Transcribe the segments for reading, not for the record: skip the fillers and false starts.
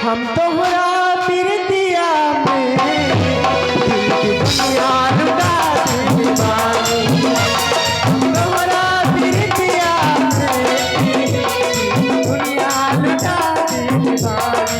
हम तोहरा प्रीतिया में दिल की दुनिया लुटा देने वाली। हम तोहरा प्रीतिया में दुनिया लुटा देने वाली।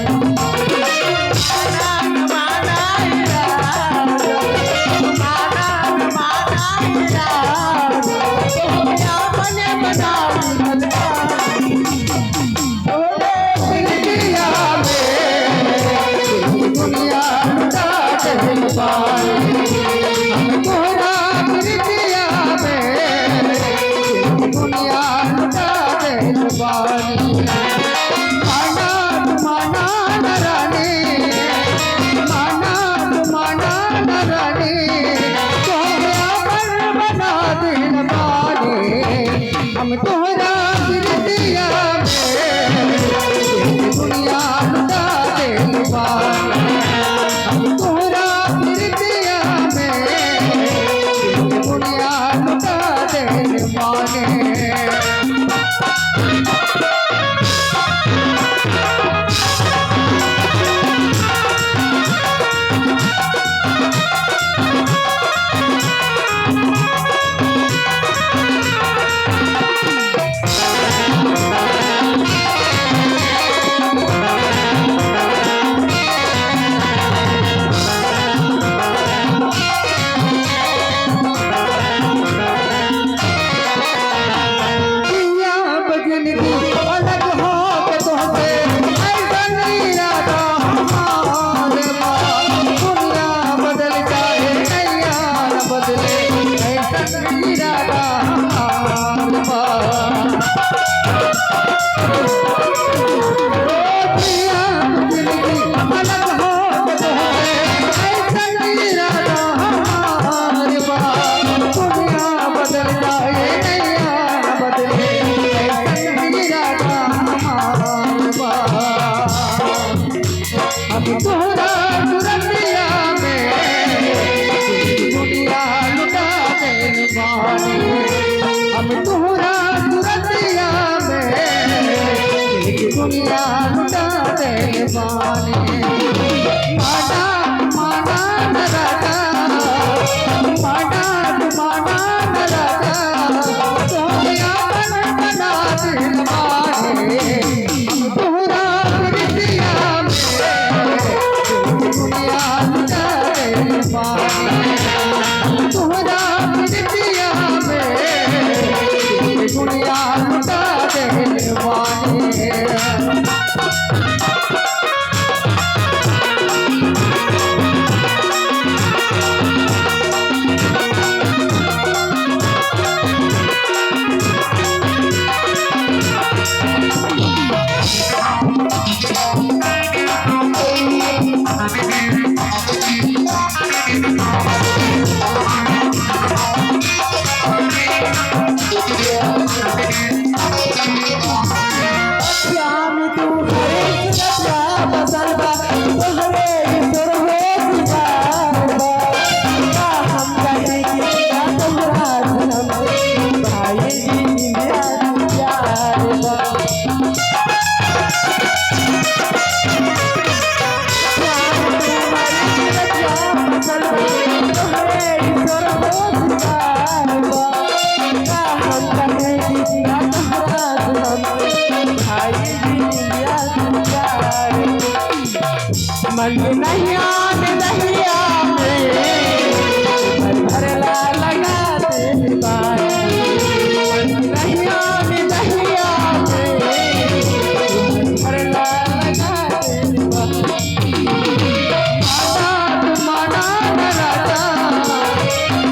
हम तोहरा प्रीतिया में दुनिया लुटा देने वाली। हम तोहरा प्रीतिया में दुनिया लुटा देने वाली। हम तोहरा दुरतिया में दुनिया लुटा देने वाली। माना माना न राजा, माना माना न राजा, सोनिया बना देने वाले। हम तोहरा दुरतिया में दुनिया लुटा देने वाली। तोहरा प्रीतिया में दुनिया लुटा देने वाली। मन नहीं आने दहिया में भरला लगा देने वाली। मन नहीं आने दहिया में भरला लगा देने वाली। माना न राजा,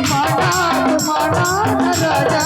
माना न राजा,